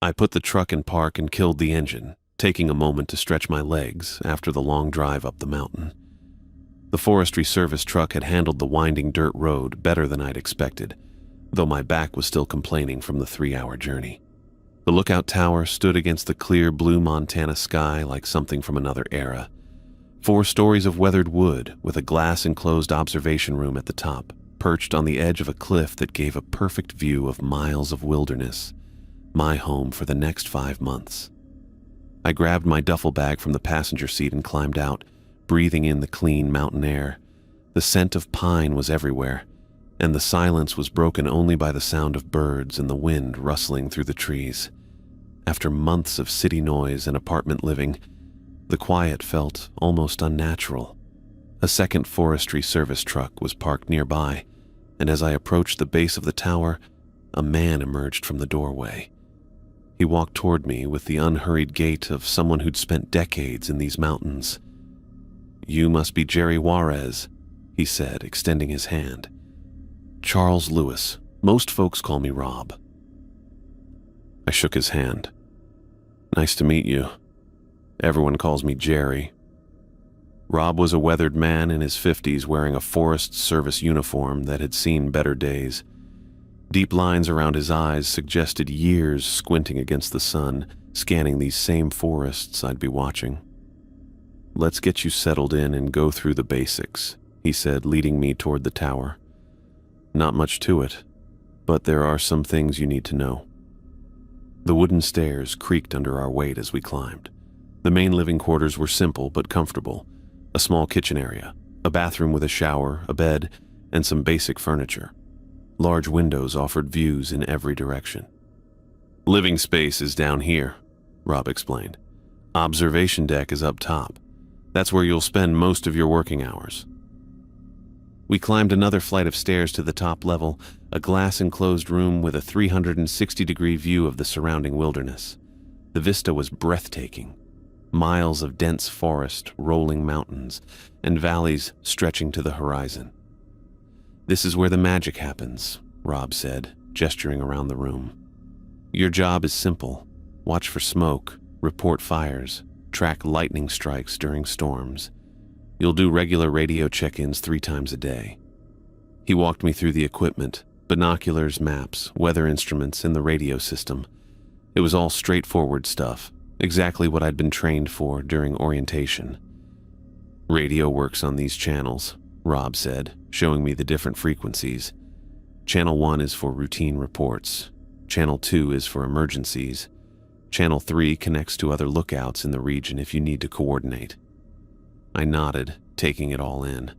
I put the truck in park and killed the engine, taking a moment to stretch my legs after the long drive up the mountain. The Forestry Service truck had handled the winding dirt road better than I'd expected, though my back was still complaining from the 3-hour journey. The lookout tower stood against the clear blue Montana sky like something from another era. 4 stories of weathered wood with a glass-enclosed observation room at the top, perched on the edge of a cliff that gave a perfect view of miles of wilderness, my home for the next 5 months. I grabbed my duffel bag from the passenger seat and climbed out, breathing in the clean mountain air. The scent of pine was everywhere, and the silence was broken only by the sound of birds and the wind rustling through the trees. After months of city noise and apartment living, the quiet felt almost unnatural. A second Forestry Service truck was parked nearby, and as I approached the base of the tower, a man emerged from the doorway. He walked toward me with the unhurried gait of someone who'd spent decades in these mountains. "You must be Jerry Juarez," he said, extending his hand. "Charles Lewis. Most folks call me Rob." I shook his hand. "Nice to meet you. Everyone calls me Jerry." Rob was a weathered man in his 50s wearing a Forest Service uniform that had seen better days. Deep lines around his eyes suggested years squinting against the sun, scanning these same forests I'd be watching. "Let's get you settled in and go through the basics," he said, leading me toward the tower. "Not much to it, but there are some things you need to know." The wooden stairs creaked under our weight as we climbed. The main living quarters were simple but comfortable. A small kitchen area, a bathroom with a shower, a bed, and some basic furniture. Large windows offered views in every direction. "Living space is down here," Rob explained. "Observation deck is up top. That's where you'll spend most of your working hours." We climbed another flight of stairs to the top level, a glass-enclosed room with a 360-degree view of the surrounding wilderness. The vista was breathtaking. Miles of dense forest, rolling mountains, and valleys stretching to the horizon. "This is where the magic happens," Rob said, gesturing around the room. "Your job is simple. Watch for smoke, report fires, track lightning strikes during storms. You'll do regular radio check-ins 3 times a day." He walked me through the equipment, binoculars, maps, weather instruments, and the radio system. It was all straightforward stuff, exactly what I'd been trained for during orientation. "Radio works on these channels," Rob said, showing me the different frequencies. "Channel 1 is for routine reports. Channel 2 is for emergencies. Channel 3 connects to other lookouts in the region if you need to coordinate." I nodded, taking it all in.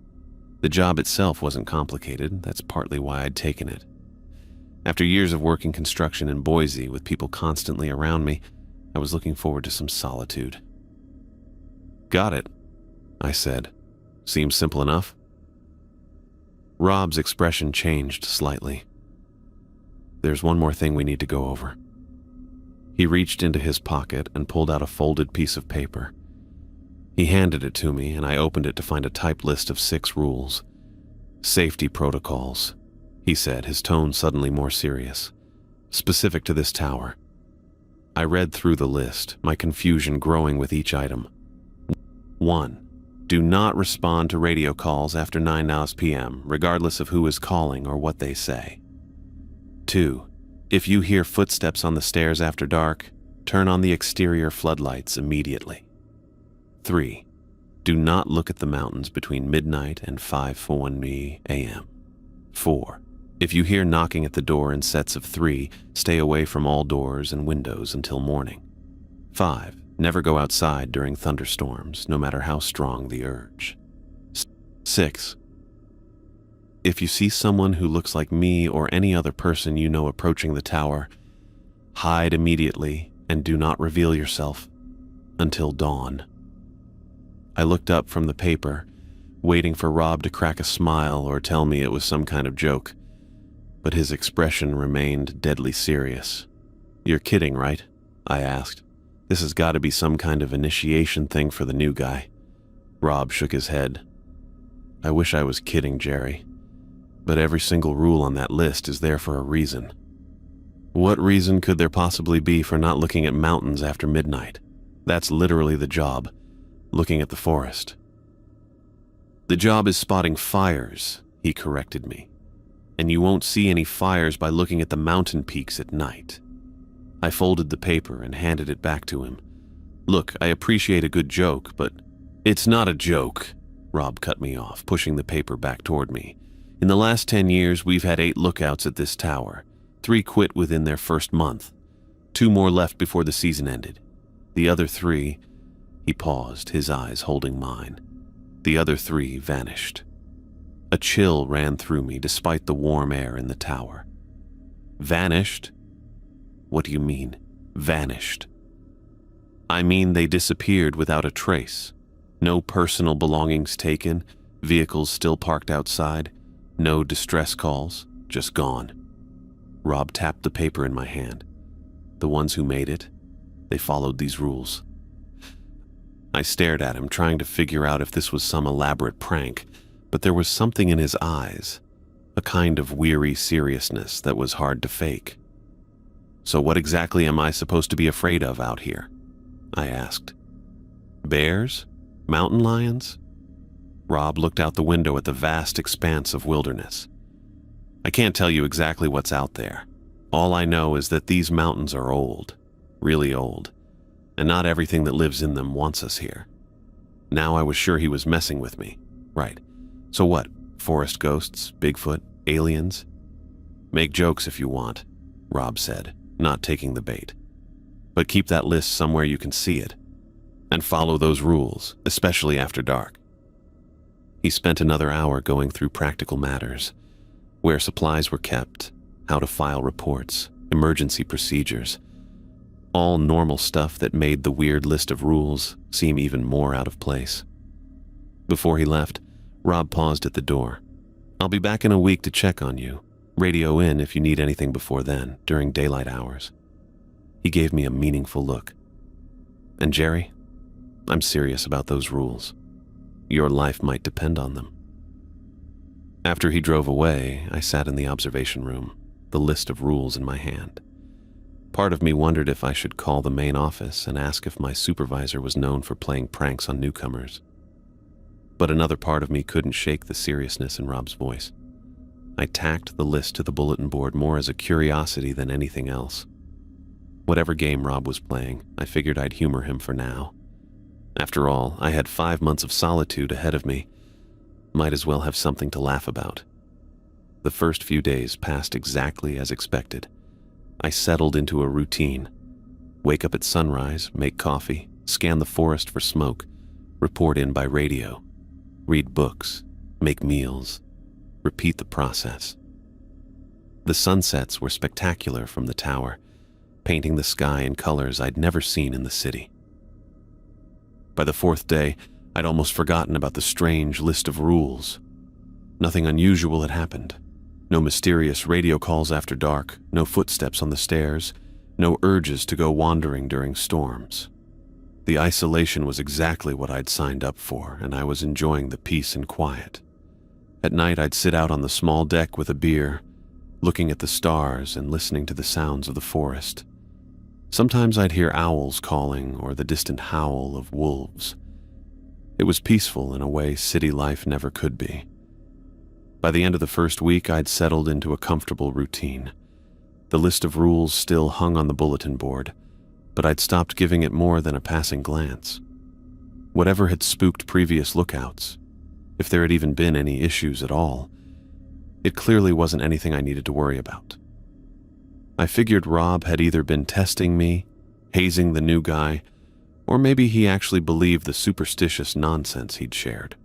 The job itself wasn't complicated. That's partly why I'd taken it. After years of working construction in Boise with people constantly around me, I was looking forward to some solitude. "Got it," I said. "Seems simple enough." Rob's expression changed slightly. "There's one more thing we need to go over." He reached into his pocket and pulled out a folded piece of paper. He handed it to me, and I opened it to find a typed list of 6 rules. "Safety protocols," he said, his tone suddenly more serious. "Specific to this tower." I read through the list, my confusion growing with each item. 1. Do not respond to radio calls after 9 p.m., regardless of who is calling or what they say. 2. If you hear footsteps on the stairs after dark, turn on the exterior floodlights immediately. 3. Do not look at the mountains between midnight and 5:01 a.m. 4. If you hear knocking at the door in sets of 3, stay away from all doors and windows until morning. 5. Never go outside during thunderstorms, no matter how strong the urge. 6. If you see someone who looks like me or any other person you know approaching the tower, hide immediately and do not reveal yourself until dawn. I looked up from the paper, waiting for Rob to crack a smile or tell me it was some kind of joke, but his expression remained deadly serious. "You're kidding, right?" I asked. "This has got to be some kind of initiation thing for the new guy." Rob shook his head. "I wish I was kidding, Jerry, but every single rule on that list is there for a reason." What reason could there possibly be for not looking at mountains after midnight? That's literally the job, looking at the forest. The job is spotting fires, he corrected me. And you won't see any fires by looking at the mountain peaks at night. I folded the paper and handed it back to him. Look, I appreciate a good joke, but it's not a joke, Rob cut me off, pushing the paper back toward me. In the last 10 years, we've had 8 lookouts at this tower. 3 quit within their first month. 2 more left before the season ended. The other 3, he paused, his eyes holding mine. The other 3 vanished. A chill ran through me despite the warm air in the tower. Vanished? What do you mean, vanished? I mean they disappeared without a trace. No personal belongings taken, vehicles still parked outside, no distress calls, just gone. Rob tapped the paper in my hand. The ones who made it, they followed these rules. I stared at him, trying to figure out if this was some elaborate prank, but there was something in his eyes, a kind of weary seriousness that was hard to fake. So what exactly am I supposed to be afraid of out here? I asked. Bears? Mountain lions? Rob looked out the window at the vast expanse of wilderness. I can't tell you exactly what's out there. All I know is that these mountains are old, really old, and not everything that lives in them wants us here. Now I was sure he was messing with me. Right. So what? Forest ghosts? Bigfoot? Aliens? Make jokes if you want, Rob said, not taking the bait. But keep that list somewhere you can see it. And follow those rules, especially after dark. He spent another hour going through practical matters, where supplies were kept, how to file reports, emergency procedures, all normal stuff that made the weird list of rules seem even more out of place. Before he left, Rob paused at the door. I'll be back in a week to check on you. Radio in if you need anything before then, during daylight hours. He gave me a meaningful look. And Jerry, I'm serious about those rules. Your life might depend on them. After he drove away, I sat in the observation room, the list of rules in my hand. Part of me wondered if I should call the main office and ask if my supervisor was known for playing pranks on newcomers. But another part of me couldn't shake the seriousness in Rob's voice. I tacked the list to the bulletin board more as a curiosity than anything else. Whatever game Rob was playing, I figured I'd humor him for now. After all, I had 5 months of solitude ahead of me. Might as well have something to laugh about. The first few days passed exactly as expected. I settled into a routine. Wake up at sunrise, make coffee, scan the forest for smoke, report in by radio, read books, make meals, repeat the process. The sunsets were spectacular from the tower, painting the sky in colors I'd never seen in the city. By the 4th day, I'd almost forgotten about the strange list of rules. Nothing unusual had happened. No mysterious radio calls after dark, no footsteps on the stairs, no urges to go wandering during storms. The isolation was exactly what I'd signed up for, and I was enjoying the peace and quiet. At night, I'd sit out on the small deck with a beer, looking at the stars and listening to the sounds of the forest. Sometimes I'd hear owls calling or the distant howl of wolves. It was peaceful in a way city life never could be. By the end of the first week, I'd settled into a comfortable routine. The list of rules still hung on the bulletin board, but I'd stopped giving it more than a passing glance. Whatever had spooked previous lookouts, if there had even been any issues at all, it clearly wasn't anything I needed to worry about. I figured Rob had either been testing me, hazing the new guy, or maybe he actually believed the superstitious nonsense he'd shared.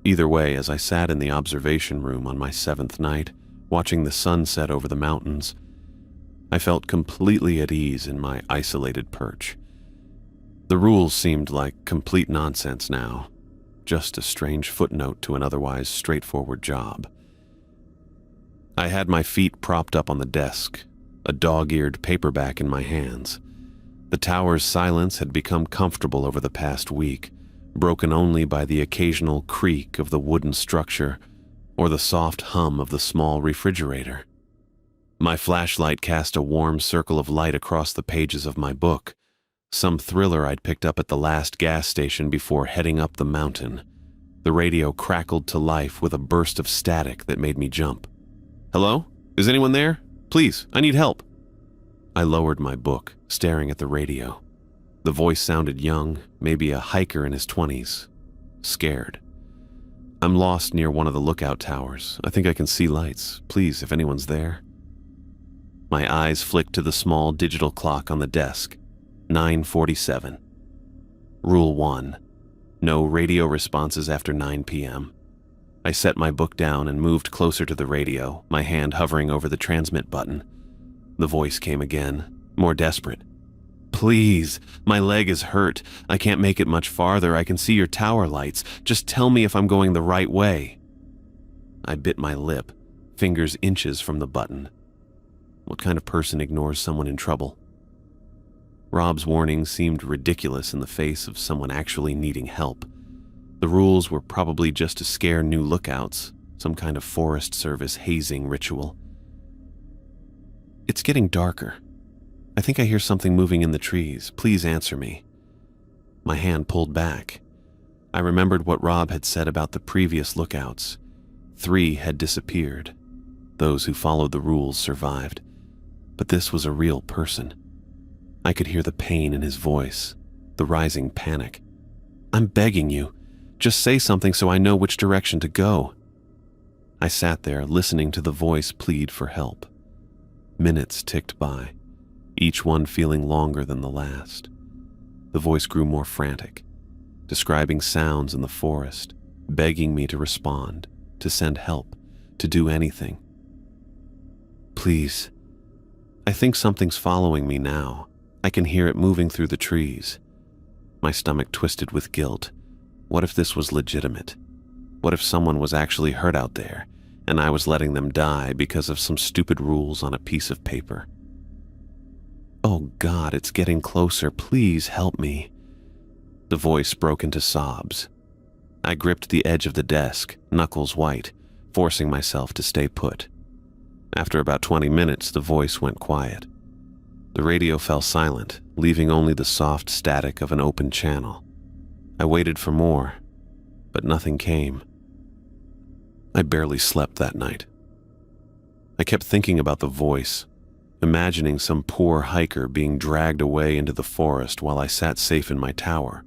Either way, as I sat in the observation room on my 7th night, watching the sun set over the mountains, I felt completely at ease in my isolated perch. The rules seemed like complete nonsense now, just a strange footnote to an otherwise straightforward job. I had my feet propped up on the desk, a dog-eared paperback in my hands. The tower's silence had become comfortable over the past week, broken only by the occasional creak of the wooden structure or the soft hum of the small refrigerator. My flashlight cast a warm circle of light across the pages of my book, some thriller I'd picked up at the last gas station before heading up the mountain. The radio crackled to life with a burst of static that made me jump. "Hello? Is anyone there? Please, I need help." I lowered my book, staring at the radio. The voice sounded young, maybe a hiker in his 20s. Scared. "I'm lost near one of the lookout towers. I think I can see lights. Please, if anyone's there." My eyes flicked to the small digital clock on the desk. 9:47. Rule 1. No radio responses after 9 p.m. I set my book down and moved closer to the radio, my hand hovering over the transmit button. The voice came again, more desperate. "Please, my leg is hurt. I can't make it much farther. I can see your tower lights. Just tell me if I'm going the right way." I bit my lip, fingers inches from the button. What kind of person ignores someone in trouble? Rob's warning seemed ridiculous in the face of someone actually needing help. The rules were probably just to scare new lookouts, some kind of Forest Service hazing ritual. "It's getting darker. I think I hear something moving in the trees. Please answer me." My hand pulled back. I remembered what Rob had said about the previous lookouts. 3 had disappeared. Those who followed the rules survived. But this was a real person. I could hear the pain in his voice, the rising panic. "I'm begging you. Just say something so I know which direction to go." I sat there, listening to the voice plead for help. Minutes ticked by, each one feeling longer than the last. The voice grew more frantic, describing sounds in the forest, begging me to respond, to send help, to do anything. "Please. I think something's following me now. I can hear it moving through the trees." My stomach twisted with guilt. What if this was legitimate? What if someone was actually hurt out there, and I was letting them die because of some stupid rules on a piece of paper? "Oh God, it's getting closer. Please help me." The voice broke into sobs. I gripped the edge of the desk, knuckles white, forcing myself to stay put. After about 20 minutes, the voice went quiet. The radio fell silent, leaving only the soft static of an open channel. I waited for more, but nothing came. I barely slept that night. I kept thinking about the voice, imagining some poor hiker being dragged away into the forest while I sat safe in my tower.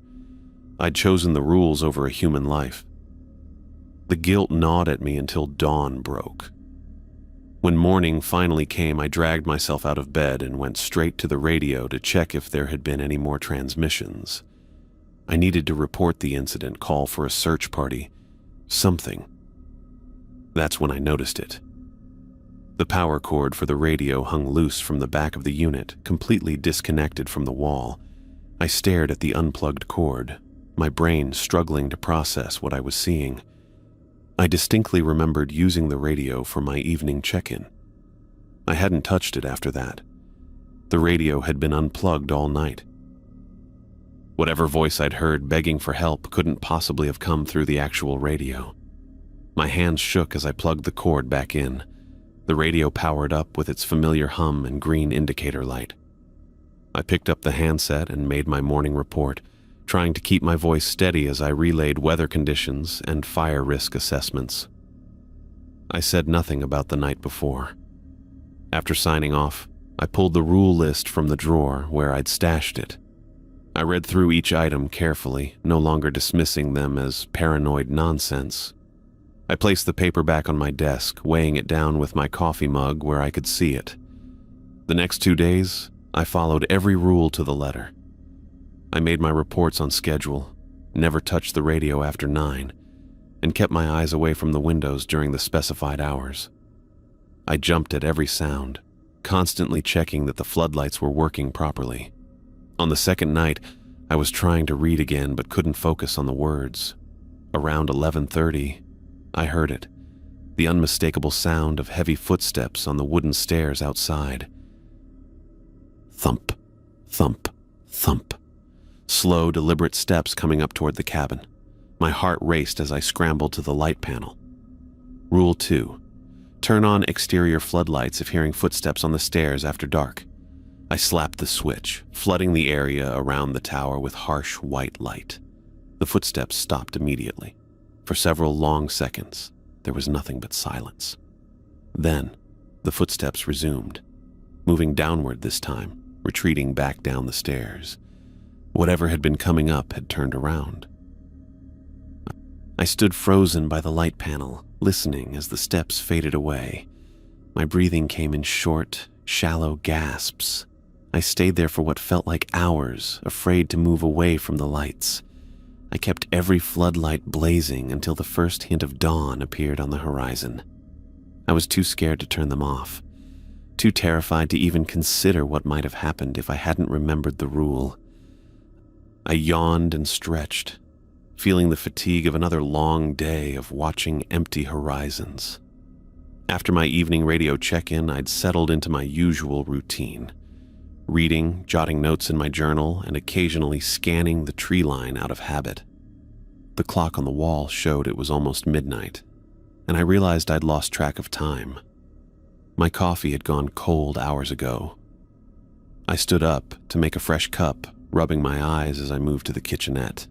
I'd chosen the rules over a human life. The guilt gnawed at me until dawn broke. When morning finally came, I dragged myself out of bed and went straight to the radio to check if there had been any more transmissions. I needed to report the incident, call for a search party, something. That's when I noticed it. The power cord for the radio hung loose from the back of the unit, completely disconnected from the wall. I stared at the unplugged cord, my brain struggling to process what I was seeing. I distinctly remembered using the radio for my evening check-in. I hadn't touched it after that. The radio had been unplugged all night. Whatever voice I'd heard begging for help couldn't possibly have come through the actual radio. My hands shook as I plugged the cord back in. The radio powered up with its familiar hum and green indicator light. I picked up the handset and made my morning report, trying to keep my voice steady as I relayed weather conditions and fire risk assessments. I said nothing about the night before. After signing off, I pulled the rule list from the drawer where I'd stashed it. I read through each item carefully, no longer dismissing them as paranoid nonsense. I placed the paper back on my desk, weighing it down with my coffee mug where I could see it. The next 2 days, I followed every rule to the letter. I made my reports on schedule, never touched the radio after 9, and kept my eyes away from the windows during the specified hours. I jumped at every sound, constantly checking that the floodlights were working properly. On the second night, I was trying to read again but couldn't focus on the words. Around 11:30, I heard it, the unmistakable sound of heavy footsteps on the wooden stairs outside. Thump, thump, thump. Slow, deliberate steps coming up toward the cabin. My heart raced as I scrambled to the light panel. Rule 2. Turn on exterior floodlights if hearing footsteps on the stairs after dark. I slapped the switch, flooding the area around the tower with harsh white light. The footsteps stopped immediately. For several long seconds, there was nothing but silence. Then, the footsteps resumed, moving downward this time, retreating back down the stairs. Whatever had been coming up had turned around. I stood frozen by the light panel, listening as the steps faded away. My breathing came in short, shallow gasps. I stayed there for what felt like hours, afraid to move away from the lights. I kept every floodlight blazing until the first hint of dawn appeared on the horizon. I was too scared to turn them off, too terrified to even consider what might have happened if I hadn't remembered the rule. I yawned and stretched, feeling the fatigue of another long day of watching empty horizons. After my evening radio check-in, I'd settled into my usual routine, reading, jotting notes in my journal, and occasionally scanning the tree line out of habit. The clock on the wall showed it was almost midnight, and I realized I'd lost track of time. My coffee had gone cold hours ago. I stood up to make a fresh cup, rubbing my eyes as I moved to the kitchenette.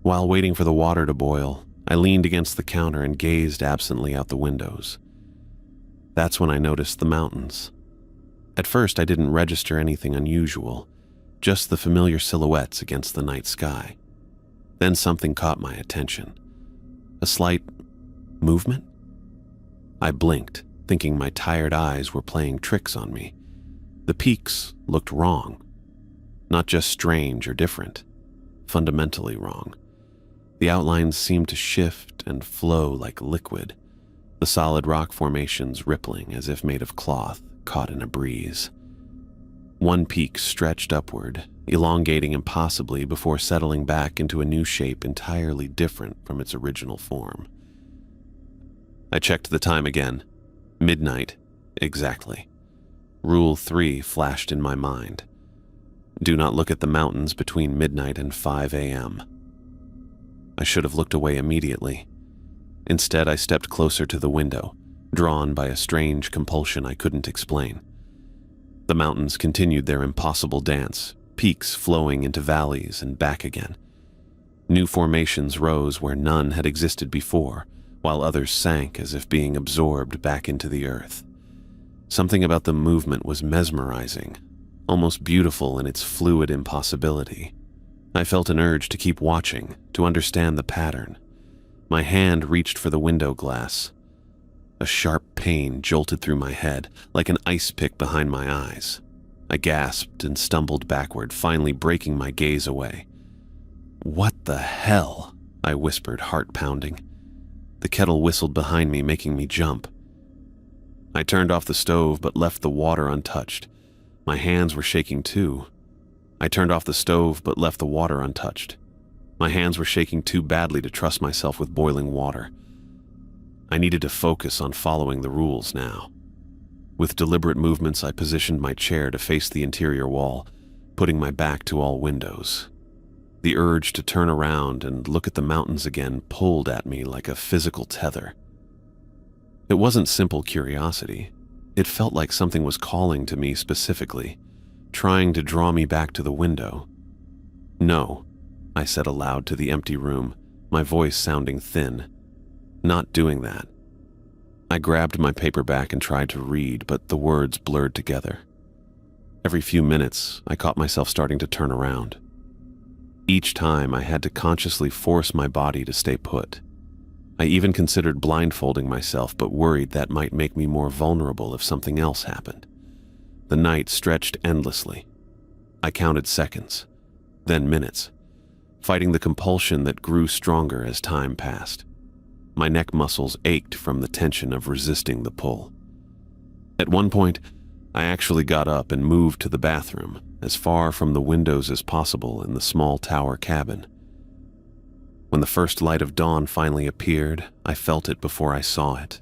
While waiting for the water to boil, I leaned against the counter and gazed absently out the windows. That's when I noticed the mountains. At first, I didn't register anything unusual, just the familiar silhouettes against the night sky. Then something caught my attention. A slight movement? I blinked, thinking my tired eyes were playing tricks on me. The peaks looked wrong. Not just strange or different, fundamentally wrong. The outlines seemed to shift and flow like liquid, the solid rock formations rippling as if made of cloth caught in a breeze. One peak stretched upward, elongating impossibly before settling back into a new shape entirely different from its original form. I checked the time again. Midnight, exactly. Rule 3 flashed in my mind. Do not look at the mountains between midnight and 5 a.m. I should have looked away immediately. Instead, I stepped closer to the window, drawn by a strange compulsion I couldn't explain. The mountains continued their impossible dance, peaks flowing into valleys and back again. New formations rose where none had existed before, while others sank as if being absorbed back into the earth. Something about the movement was mesmerizing, almost beautiful in its fluid impossibility. I felt an urge to keep watching, to understand the pattern. My hand reached for the window glass. A sharp pain jolted through my head, like an ice pick behind my eyes. I gasped and stumbled backward, finally breaking my gaze away. "What the hell?" I whispered, heart pounding. The kettle whistled behind me, making me jump. I turned off the stove but left the water untouched. My hands were shaking too. I turned off the stove but left the water untouched. My hands were shaking too badly to trust myself with boiling water. I needed to focus on following the rules now. With deliberate movements, I positioned my chair to face the interior wall, putting my back to all windows. The urge to turn around and look at the mountains again pulled at me like a physical tether. It wasn't simple curiosity. It felt like something was calling to me specifically, trying to draw me back to the window. "No," I said aloud to the empty room, my voice sounding thin. "Not doing that." I grabbed my paperback and tried to read, but the words blurred together. Every few minutes, I caught myself starting to turn around. Each time, I had to consciously force my body to stay put. I even considered blindfolding myself, but worried that might make me more vulnerable if something else happened. The night stretched endlessly. I counted seconds, then minutes, fighting the compulsion that grew stronger as time passed. My neck muscles ached from the tension of resisting the pull. At one point, I actually got up and moved to the bathroom, as far from the windows as possible in the small tower cabin. When the first light of dawn finally appeared, I felt it before I saw it,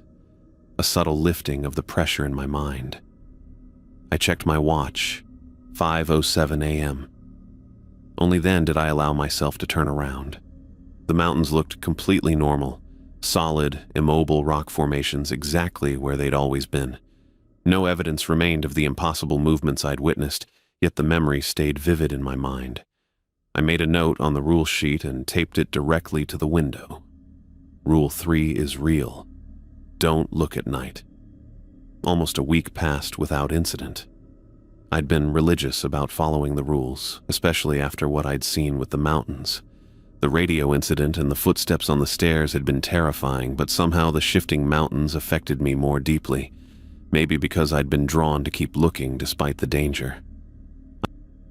a subtle lifting of the pressure in my mind. I checked my watch, 5:07 a.m. Only then did I allow myself to turn around. The mountains looked completely normal, Solid, immobile rock formations exactly where they'd always been. No evidence remained of the impossible movements I'd witnessed, yet the memory stayed vivid in my mind. I made a note on the rule sheet and taped it directly to the window. Rule 3 is real. Don't look at night. Almost a week passed without incident. I'd been religious about following the rules, especially after what I'd seen with the mountains. The radio incident and the footsteps on the stairs had been terrifying, but somehow the shifting mountains affected me more deeply. Maybe because I'd been drawn to keep looking despite the danger.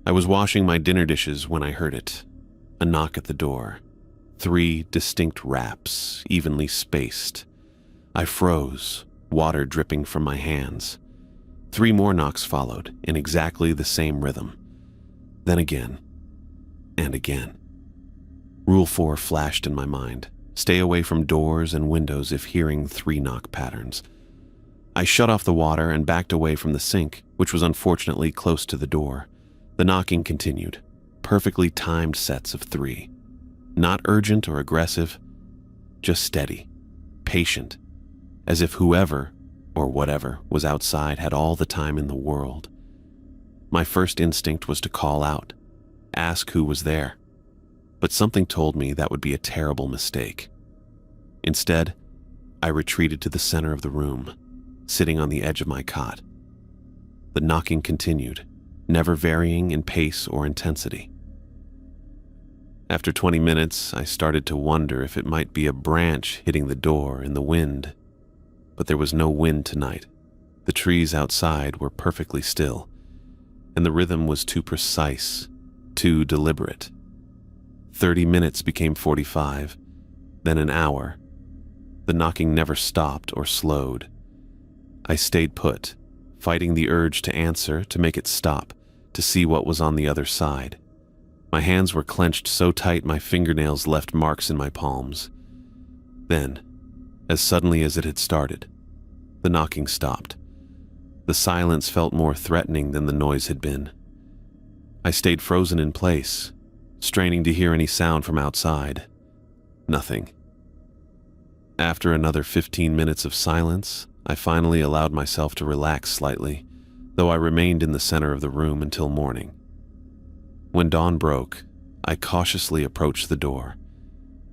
I was washing my dinner dishes when I heard it. A knock at the door. 3 distinct raps, evenly spaced. I froze, water dripping from my hands. 3 more knocks followed, in exactly the same rhythm. Then again, and again. Rule 4 flashed in my mind. Stay away from doors and windows if hearing 3 knock patterns. I shut off the water and backed away from the sink, which was unfortunately close to the door. The knocking continued, perfectly timed sets of 3. Not urgent or aggressive, just steady, patient, as if whoever, or whatever, was outside had all the time in the world. My first instinct was to call out, ask who was there. But something told me that would be a terrible mistake. Instead, I retreated to the center of the room, sitting on the edge of my cot. The knocking continued, never varying in pace or intensity. After 20 minutes, I started to wonder if it might be a branch hitting the door in the wind. But there was no wind tonight. The trees outside were perfectly still, and the rhythm was too precise, too deliberate. 30 minutes became 45, then an hour. The knocking never stopped or slowed. I stayed put, fighting the urge to answer, to make it stop, to see what was on the other side. My hands were clenched so tight my fingernails left marks in my palms. Then, as suddenly as it had started, the knocking stopped. The silence felt more threatening than the noise had been. I stayed frozen in place, straining to hear any sound from outside. Nothing. After another 15 minutes of silence, I finally allowed myself to relax slightly, though I remained in the center of the room until morning. When dawn broke, I cautiously approached the door.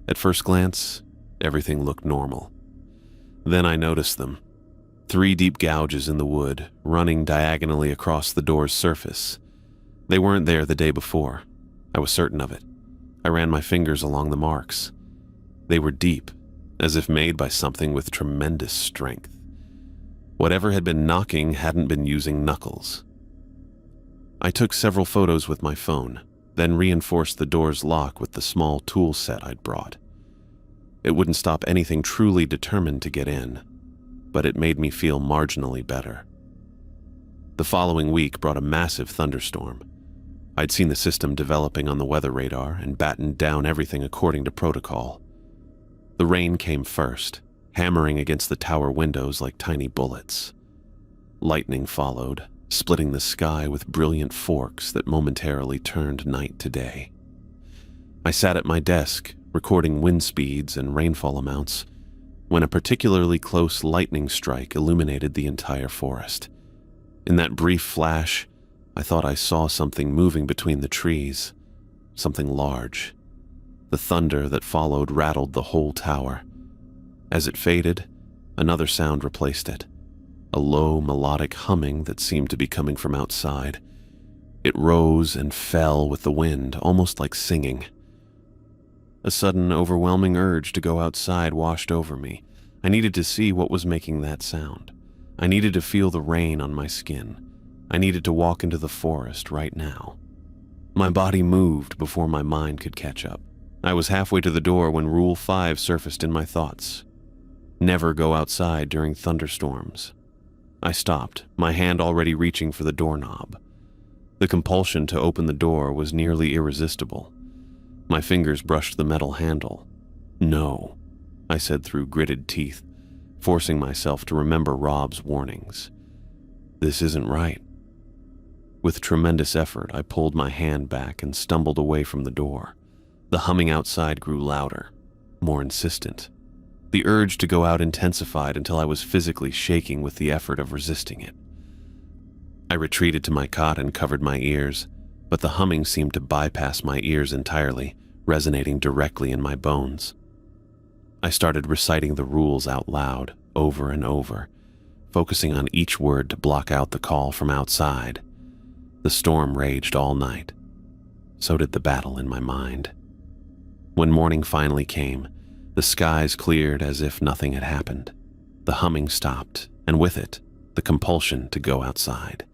At first glance, everything looked normal. Then I noticed them. 3 deep gouges in the wood, running diagonally across the door's surface. They weren't there the day before. I was certain of it. I ran my fingers along the marks. They were deep, as if made by something with tremendous strength. Whatever had been knocking hadn't been using knuckles. I took several photos with my phone, then reinforced the door's lock with the small tool set I'd brought. It wouldn't stop anything truly determined to get in, but it made me feel marginally better. The following week brought a massive thunderstorm. I'd seen the system developing on the weather radar and battened down everything according to protocol. The rain came first, hammering against the tower windows like tiny bullets. Lightning followed, splitting the sky with brilliant forks that momentarily turned night to day. I sat at my desk, recording wind speeds and rainfall amounts, when a particularly close lightning strike illuminated the entire forest. In that brief flash, I thought I saw something moving between the trees, something large. The thunder that followed rattled the whole tower. As it faded, another sound replaced it, a low melodic humming that seemed to be coming from outside. It rose and fell with the wind, almost like singing. A sudden, overwhelming urge to go outside washed over me. I needed to see what was making that sound. I needed to feel the rain on my skin. I needed to walk into the forest right now. My body moved before my mind could catch up. I was halfway to the door when Rule 5 surfaced in my thoughts. Never go outside during thunderstorms. I stopped, my hand already reaching for the doorknob. The compulsion to open the door was nearly irresistible. My fingers brushed the metal handle. No, I said through gritted teeth, forcing myself to remember Rob's warnings. This isn't right. With tremendous effort, I pulled my hand back and stumbled away from the door. The humming outside grew louder, more insistent. The urge to go out intensified until I was physically shaking with the effort of resisting it. I retreated to my cot and covered my ears, but the humming seemed to bypass my ears entirely, resonating directly in my bones. I started reciting the rules out loud, over and over, focusing on each word to block out the call from outside. The storm raged all night. So did the battle in my mind. When morning finally came, the skies cleared as if nothing had happened. The humming stopped, and with it, the compulsion to go outside.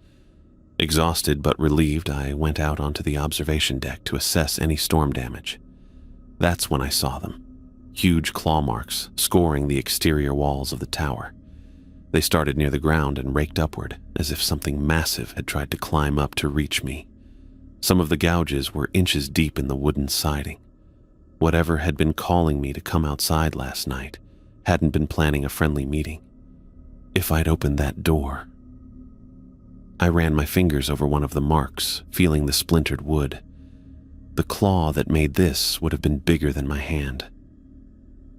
Exhausted but relieved, I went out onto the observation deck to assess any storm damage. That's when I saw them. Huge claw marks scoring the exterior walls of the tower. They started near the ground and raked upward, as if something massive had tried to climb up to reach me. Some of the gouges were inches deep in the wooden siding. Whatever had been calling me to come outside last night hadn't been planning a friendly meeting. If I'd opened that door... I ran my fingers over one of the marks, feeling the splintered wood. The claw that made this would have been bigger than my hand.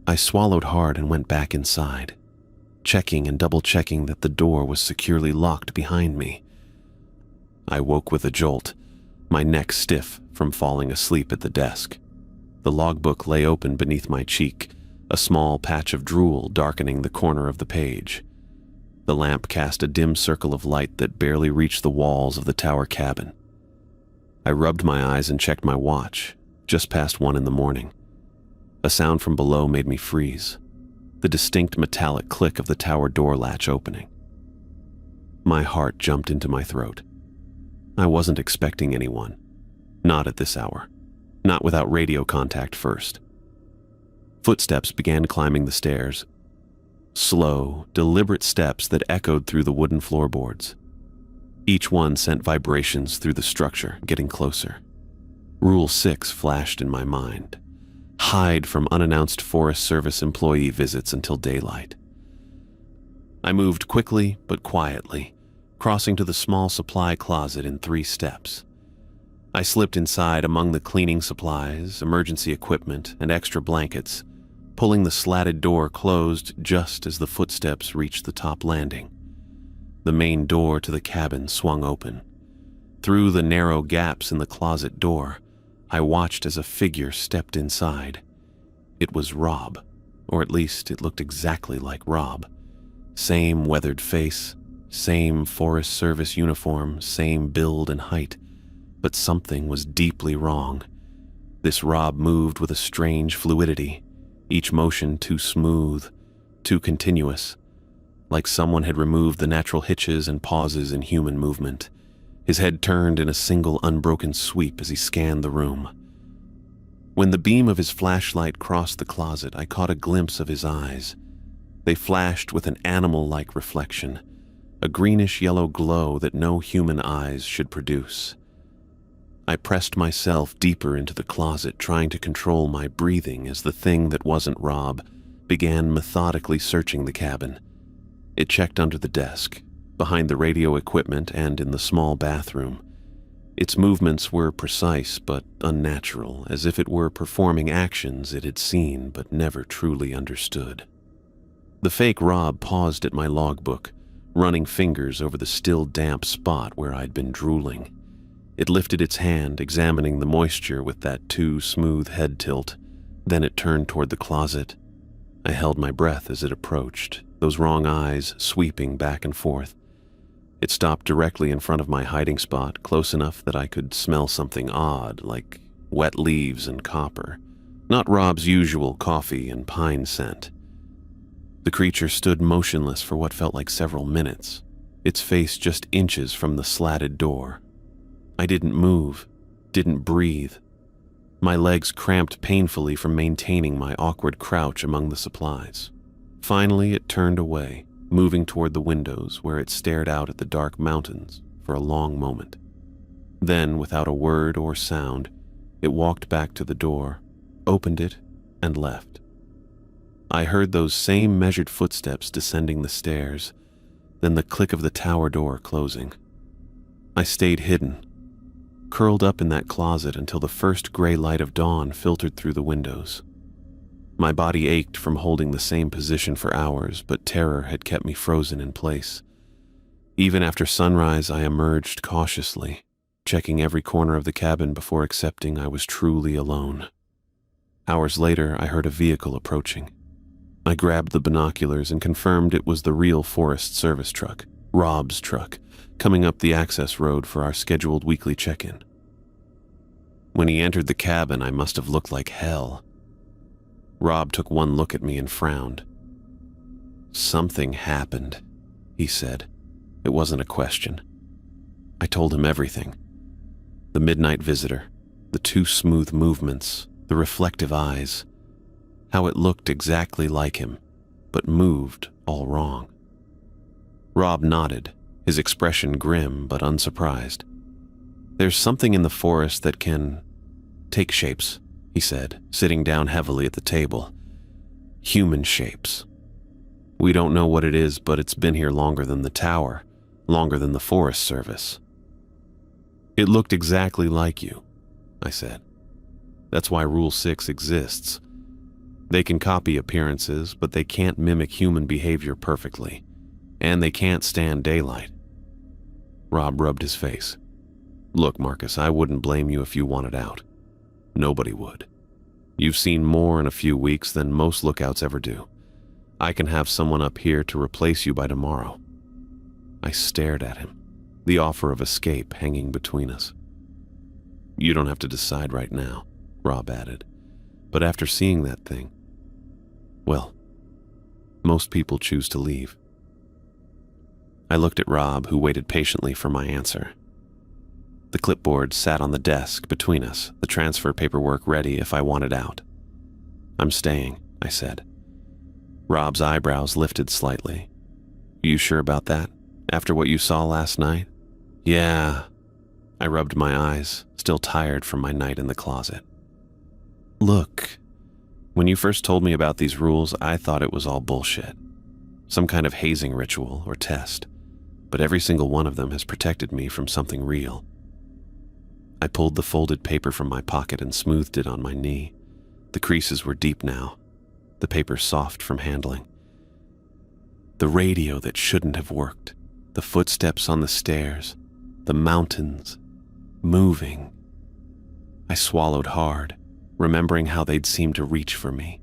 I swallowed hard and went back inside, checking and double-checking that the door was securely locked behind me. I woke with a jolt, my neck stiff from falling asleep at the desk. The logbook lay open beneath my cheek, a small patch of drool darkening the corner of the page. The lamp cast a dim circle of light that barely reached the walls of the tower cabin. I rubbed my eyes and checked my watch, just past 1 in the morning. A sound from below made me freeze, the distinct metallic click of the tower door latch opening. My heart jumped into my throat. I wasn't expecting anyone. Not at this hour. Not without radio contact first. Footsteps began climbing the stairs. Slow, deliberate steps that echoed through the wooden floorboards. Each one sent vibrations through the structure, getting closer. Rule 6 flashed in my mind. Hide from unannounced Forest Service employee visits until daylight. I moved quickly but quietly, crossing to the small supply closet in 3 steps. I slipped inside among the cleaning supplies, emergency equipment, and extra blankets, pulling the slatted door closed just as the footsteps reached the top landing. The main door to the cabin swung open. Through the narrow gaps in the closet door, I watched as a figure stepped inside. It was Rob, or at least it looked exactly like Rob. Same weathered face, same Forest Service uniform, same build and height, but something was deeply wrong. This Rob moved with a strange fluidity, each motion too smooth, too continuous, like someone had removed the natural hitches and pauses in human movement. His head turned in a single unbroken sweep as he scanned the room. When the beam of his flashlight crossed the closet, I caught a glimpse of his eyes. They flashed with an animal-like reflection, a greenish-yellow glow that no human eyes should produce. I pressed myself deeper into the closet, trying to control my breathing as the thing that wasn't Rob began methodically searching the cabin. It checked under the desk, behind the radio equipment, and in the small bathroom. Its movements were precise but unnatural, as if it were performing actions it had seen but never truly understood. The fake Rob paused at my logbook, running fingers over the still damp spot where I'd been drooling. It lifted its hand, examining the moisture with that too smooth head tilt. Then it turned toward the closet. I held my breath as it approached, those wrong eyes sweeping back and forth. It stopped directly in front of my hiding spot, close enough that I could smell something odd, like wet leaves and copper. Not Rob's usual coffee and pine scent. The creature stood motionless for what felt like several minutes, its face just inches from the slatted door. I didn't move, didn't breathe. My legs cramped painfully from maintaining my awkward crouch among the supplies. Finally, it turned away, moving toward the windows where it stared out at the dark mountains for a long moment. Then, without a word or sound, it walked back to the door, opened it, and left. I heard those same measured footsteps descending the stairs, then the click of the tower door closing. I stayed hidden, curled up in that closet until the first gray light of dawn filtered through the windows. My body ached from holding the same position for hours, but terror had kept me frozen in place. Even after sunrise, I emerged cautiously, checking every corner of the cabin before accepting I was truly alone. Hours later, I heard a vehicle approaching. I grabbed the binoculars and confirmed it was the real Forest Service truck, Rob's truck, coming up the access road for our scheduled weekly check-in. When he entered the cabin, I must have looked like hell. Rob took one look at me and frowned. "Something happened," he said. It wasn't a question. I told him everything. The midnight visitor, the two smooth movements, the reflective eyes, how it looked exactly like him, but moved all wrong. Rob nodded, his expression grim but unsurprised. "There's something in the forest that can take shapes," he said, sitting down heavily at the table. "Human shapes. We don't know what it is, but it's been here longer than the tower, longer than the Forest Service." "It looked exactly like you," I said. "That's why Rule 6 exists. They can copy appearances, but they can't mimic human behavior perfectly, and they can't stand daylight." Rob rubbed his face. "Look, Marcus, I wouldn't blame you if you wanted out. Nobody would. You've seen more in a few weeks than most lookouts ever do. I can have someone up here to replace you by tomorrow." I stared at him, the offer of escape hanging between us. "You don't have to decide right now," Rob added. "But after seeing that thing, well, most people choose to leave." I looked at Rob, who waited patiently for my answer. The clipboard sat on the desk between us, the transfer paperwork ready if I wanted out. "I'm staying," I said. Rob's eyebrows lifted slightly. "You sure about that? After what you saw last night?" "Yeah." I rubbed my eyes, still tired from my night in the closet. "Look, when you first told me about these rules, I thought it was all bullshit. Some kind of hazing ritual or test. But every single one of them has protected me from something real." I pulled the folded paper from my pocket and smoothed it on my knee. The creases were deep now, the paper soft from handling. The radio that shouldn't have worked, the footsteps on the stairs, the mountains, moving. I swallowed hard, remembering how they'd seemed to reach for me.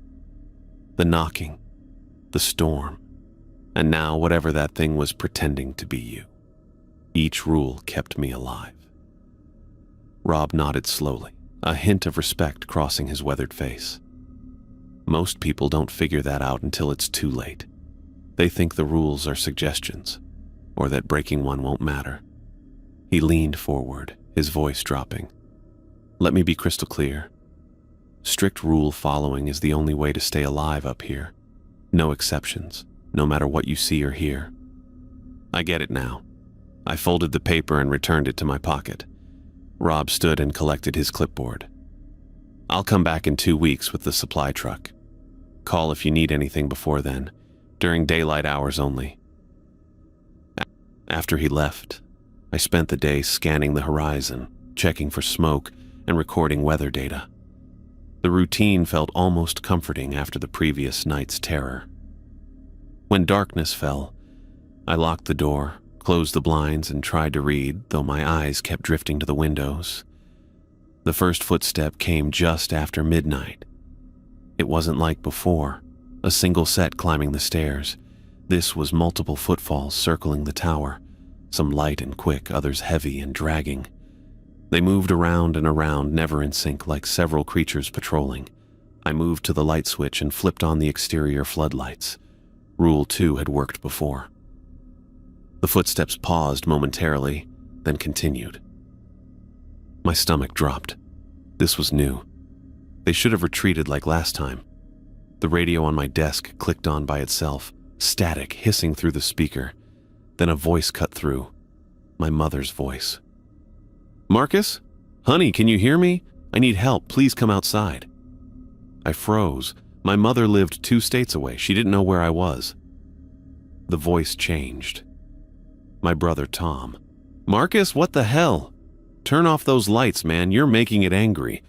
The knocking, the storm, and now whatever that thing was pretending to be you. Each rule kept me alive. Rob nodded slowly, a hint of respect crossing his weathered face. "Most people don't figure that out until it's too late. They think the rules are suggestions, or that breaking one won't matter." He leaned forward, his voice dropping. "Let me be crystal clear. Strict rule following is the only way to stay alive up here. No exceptions, no matter what you see or hear." "I get it now." I folded the paper and returned it to my pocket. Rob stood and collected his clipboard. "I'll come back in 2 weeks with the supply truck. Call if you need anything before then, during daylight hours only." After he left, I spent the day scanning the horizon, checking for smoke, and recording weather data. The routine felt almost comforting after the previous night's terror. When darkness fell, I locked the door, closed the blinds, and tried to read, though my eyes kept drifting to the windows. The first footstep came just after midnight. It wasn't like before, a single set climbing the stairs. This was multiple footfalls circling the tower, some light and quick, others heavy and dragging. They moved around and around, never in sync, like several creatures patrolling. I moved to the light switch and flipped on the exterior floodlights. Rule 2 had worked before. The footsteps paused momentarily, then continued. My stomach dropped. This was new. They should have retreated like last time. The radio on my desk clicked on by itself, static hissing through the speaker. Then a voice cut through. My mother's voice. "Marcus? Honey, can you hear me? I need help. Please come outside." I froze. My mother lived 2 states away. She didn't know where I was. The voice changed. My brother Tom. "Marcus, what the hell? Turn off those lights, man. You're making it angry."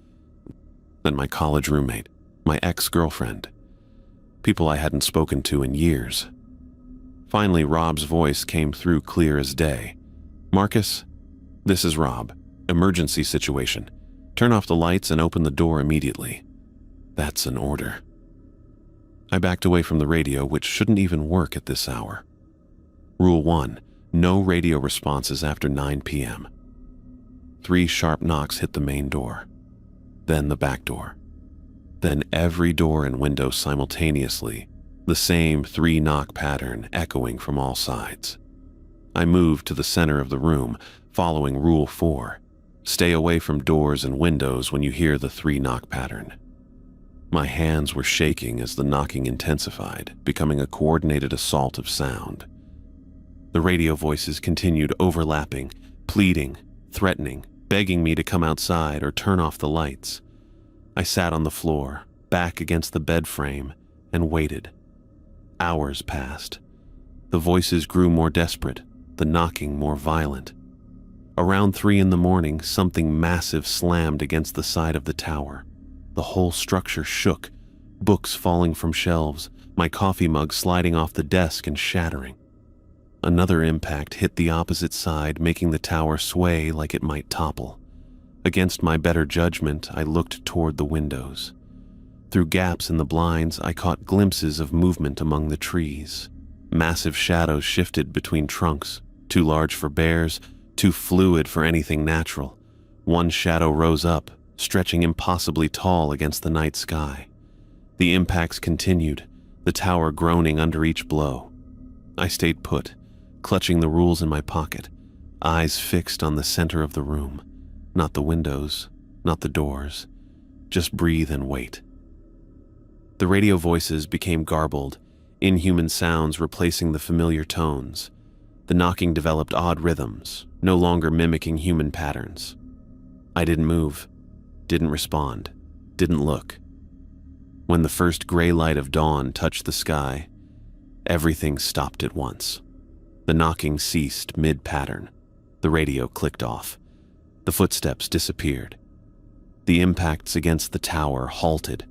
Then my college roommate, my ex-girlfriend. people I hadn't spoken to in years. Finally, Rob's voice came through clear as day. "Marcus, this is Rob. Emergency situation. Turn off the lights and open the door immediately." That's an order. I backed away from the radio, which shouldn't even work at this hour. Rule 1. No radio responses after 9 p.m. 3 sharp knocks hit the main door. Then the back door. Then every door and window simultaneously, the same 3-knock pattern echoing from all sides. I moved to the center of the room, following Rule 4. Stay away from doors and windows when you hear the 3-knock pattern. My hands were shaking as the knocking intensified, becoming a coordinated assault of sound. The radio voices continued overlapping, pleading, threatening, begging me to come outside or turn off the lights. I sat on the floor, back against the bed frame, and waited. Hours passed. The voices grew more desperate, the knocking more violent. Around 3 in the morning, something massive slammed against the side of the tower. The whole structure shook, books falling from shelves, my coffee mug sliding off the desk and shattering. Another impact hit the opposite side, making the tower sway like it might topple. Against my better judgment, I looked toward the windows. Through gaps in the blinds, I caught glimpses of movement among the trees. Massive shadows shifted between trunks, too large for bears, too fluid for anything natural. One shadow rose up, stretching impossibly tall against the night sky. The impacts continued, the tower groaning under each blow. I stayed put, clutching the rules in my pocket, eyes fixed on the center of the room. Not the windows, not the doors. Just breathe and wait. The radio voices became garbled, inhuman sounds replacing the familiar tones. The knocking developed odd rhythms, no longer mimicking human patterns. I didn't move, didn't respond, didn't look. When the first gray light of dawn touched the sky, everything stopped at once. The knocking ceased mid-pattern. The radio clicked off. The footsteps disappeared. The impacts against the tower halted.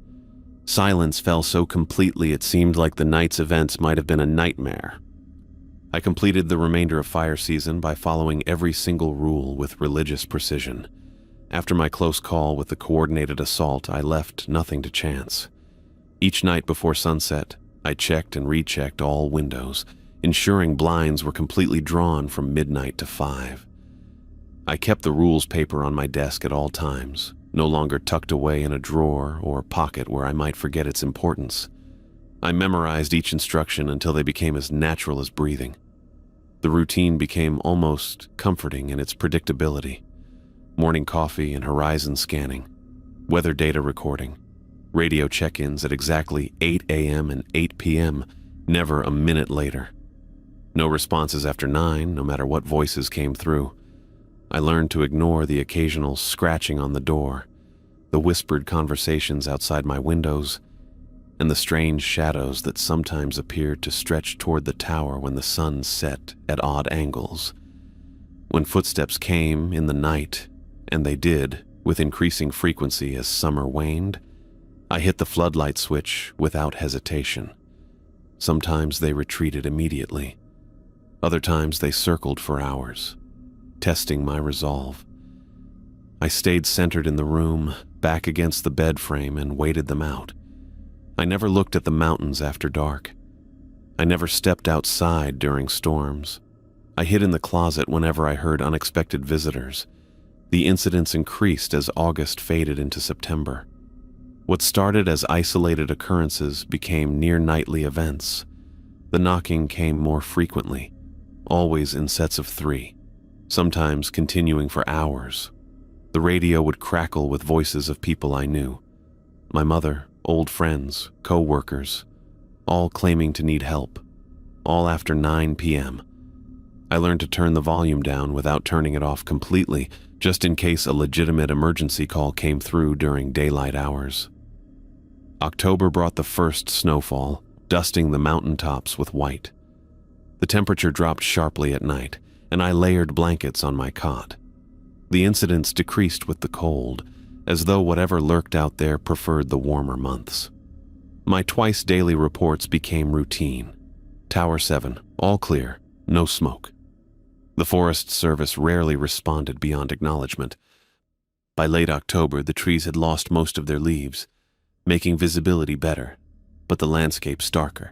Silence fell so completely it seemed like the night's events might have been a nightmare. I completed the remainder of fire season by following every single rule with religious precision. After my close call with the coordinated assault, I left nothing to chance. Each night before sunset, I checked and rechecked all windows, ensuring blinds were completely drawn from midnight to 5. I kept the rules paper on my desk at all times, no longer tucked away in a drawer or pocket where I might forget its importance. I memorized each instruction until they became as natural as breathing. The routine became almost comforting in its predictability. Morning coffee and horizon scanning, weather data recording, radio check-ins at exactly 8 a.m. and 8 p.m., never a minute later. No responses after 9, no matter what voices came through. I learned to ignore the occasional scratching on the door, the whispered conversations outside my windows, and the strange shadows that sometimes appeared to stretch toward the tower when the sun set at odd angles. When footsteps came in the night, and they did, with increasing frequency as summer waned, I hit the floodlight switch without hesitation. Sometimes they retreated immediately. Other times they circled for hours, testing my resolve. I stayed centered in the room, back against the bed frame, and waited them out. I never looked at the mountains after dark. I never stepped outside during storms. I hid in the closet whenever I heard unexpected visitors. The incidents increased as August faded into September. What started as isolated occurrences became near-nightly events. The knocking came more frequently, always in sets of 3, sometimes continuing for hours. The radio would crackle with voices of people I knew. My mother, old friends, co-workers, all claiming to need help, all after 9 p.m. I learned to turn the volume down without turning it off completely, just in case a legitimate emergency call came through during daylight hours. October brought the first snowfall, dusting the mountaintops with white. The temperature dropped sharply at night, and I layered blankets on my cot. The incidents decreased with the cold, as though whatever lurked out there preferred the warmer months. My twice-daily reports became routine. Tower 7, all clear, no smoke. The Forest Service rarely responded beyond acknowledgement. By late October, the trees had lost most of their leaves, making visibility better, but the landscape starker.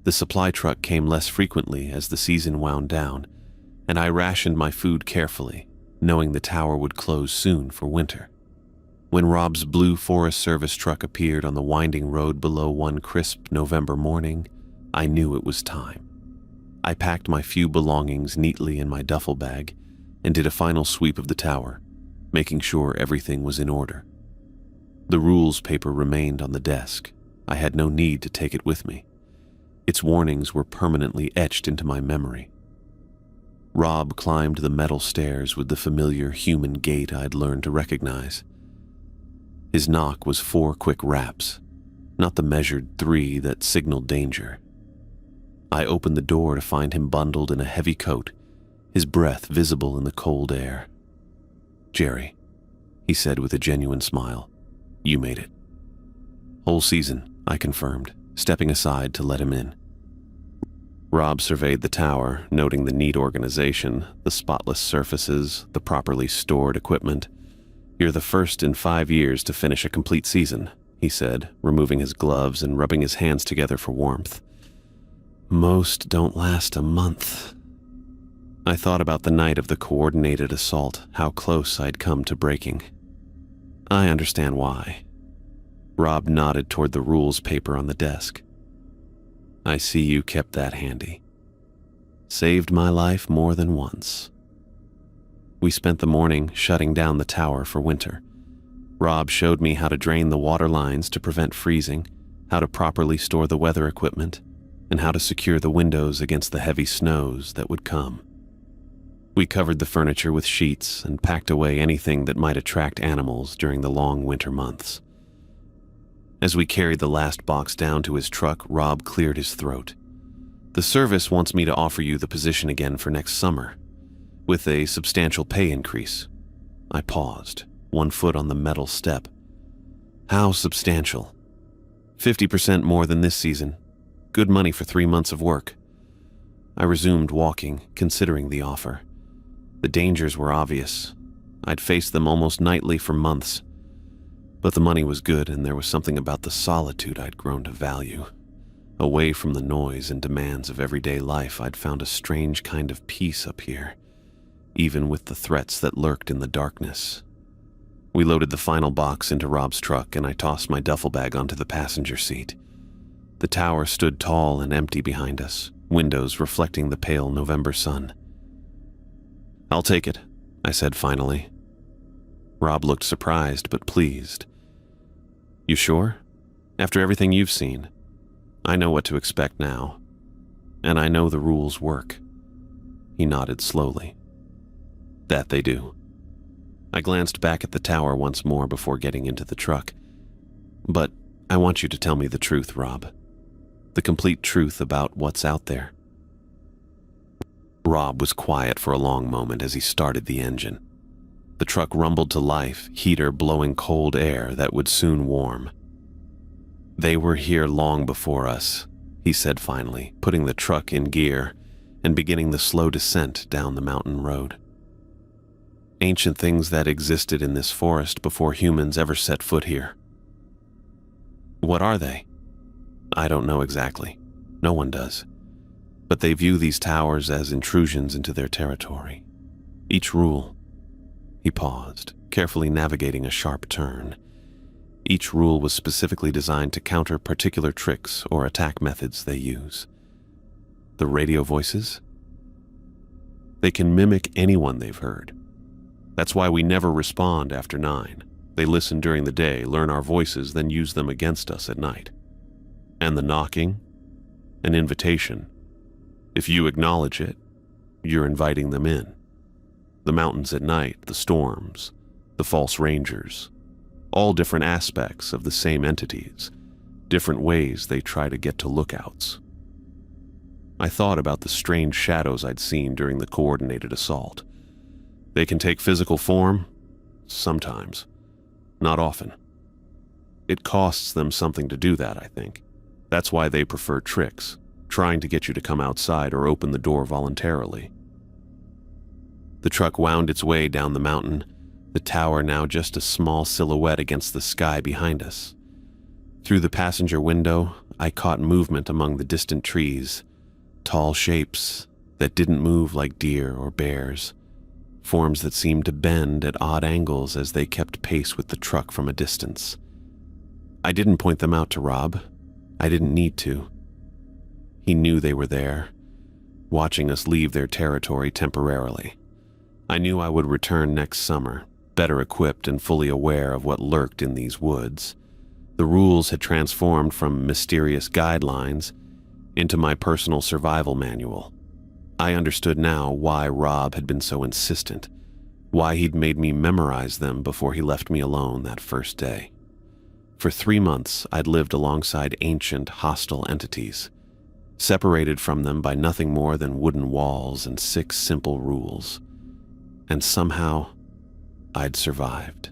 The supply truck came less frequently as the season wound down, and I rationed my food carefully, knowing the tower would close soon for winter. When Rob's blue Forest Service truck appeared on the winding road below one crisp November morning, I knew it was time. I packed my few belongings neatly in my duffel bag and did a final sweep of the tower, making sure everything was in order. The rules paper remained on the desk. I had no need to take it with me. Its warnings were permanently etched into my memory. Rob climbed the metal stairs with the familiar human gait I'd learned to recognize. His knock was 4 quick raps, not the measured 3 that signaled danger. I opened the door to find him bundled in a heavy coat, his breath visible in the cold air. "Jerry," he said with a genuine smile, "you made it." "Whole season," I confirmed, stepping aside to let him in. Rob surveyed the tower, noting the neat organization, the spotless surfaces, the properly stored equipment. "You're the first in 5 years to finish a complete season," he said, removing his gloves and rubbing his hands together for warmth. "Most don't last a month." I thought about the night of the coordinated assault, how close I'd come to breaking. "I understand why." Rob nodded toward the rules paper on the desk. "I see you kept that handy. Saved my life more than once." We spent the morning shutting down the tower for winter. Rob showed me how to drain the water lines to prevent freezing, how to properly store the weather equipment, and how to secure the windows against the heavy snows that would come. We covered the furniture with sheets and packed away anything that might attract animals during the long winter months. As we carried the last box down to his truck, Rob cleared his throat. "The service wants me to offer you the position again for next summer, with a substantial pay increase." I paused, one foot on the metal step. "How substantial?" 50% more than this season. Good money for 3 months of work." I resumed walking, considering the offer. The dangers were obvious. I'd faced them almost nightly for months. But the money was good, and there was something about the solitude I'd grown to value. Away from the noise and demands of everyday life, I'd found a strange kind of peace up here, even with the threats that lurked in the darkness. We loaded the final box into Rob's truck, and I tossed my duffel bag onto the passenger seat. The tower stood tall and empty behind us, windows reflecting the pale November sun. "I'll take it," I said finally. Rob looked surprised but pleased. "You sure? After everything you've seen? I know what to expect now, and I know the rules work." He nodded slowly. "That they do." I glanced back at the tower once more before getting into the truck. "But I want you to tell me the truth, Rob. The complete truth about what's out there." Rob was quiet for a long moment as he started the engine. The truck rumbled to life, heater blowing cold air that would soon warm. "They were here long before us," he said finally, putting the truck in gear and beginning the slow descent down the mountain road. "Ancient things that existed in this forest before humans ever set foot here." "What are they?" "I don't know exactly. No one does. But they view these towers as intrusions into their territory. Each rule..." He paused, carefully navigating a sharp turn. Each rule was specifically designed to counter particular tricks or attack methods they use. The radio voices? They can mimic anyone they've heard. That's why we never respond after 9. They listen during the day, learn our voices, then use them against us at night. And the knocking? An invitation. If you acknowledge it, you're inviting them in. The mountains at night, the storms, the false rangers, all different aspects of the same entities, different ways they try to get to lookouts. I thought about the strange shadows I'd seen during the coordinated assault. They can take physical form, sometimes, not often. It costs them something to do that, I think. That's why they prefer tricks, trying to get you to come outside or open the door voluntarily. The truck wound its way down the mountain, the tower now just a small silhouette against the sky behind us. Through the passenger window, I caught movement among the distant trees, tall shapes that didn't move like deer or bears, forms that seemed to bend at odd angles as they kept pace with the truck from a distance. I didn't point them out to Rob. I didn't need to. He knew they were there, watching us leave their territory temporarily. I knew I would return next summer, better equipped and fully aware of what lurked in these woods. The rules had transformed from mysterious guidelines into my personal survival manual. I understood now why Rob had been so insistent, why he'd made me memorize them before he left me alone that first day. For 3 months, I'd lived alongside ancient, hostile entities, separated from them by nothing more than wooden walls and 6 simple rules. And somehow, I'd survived.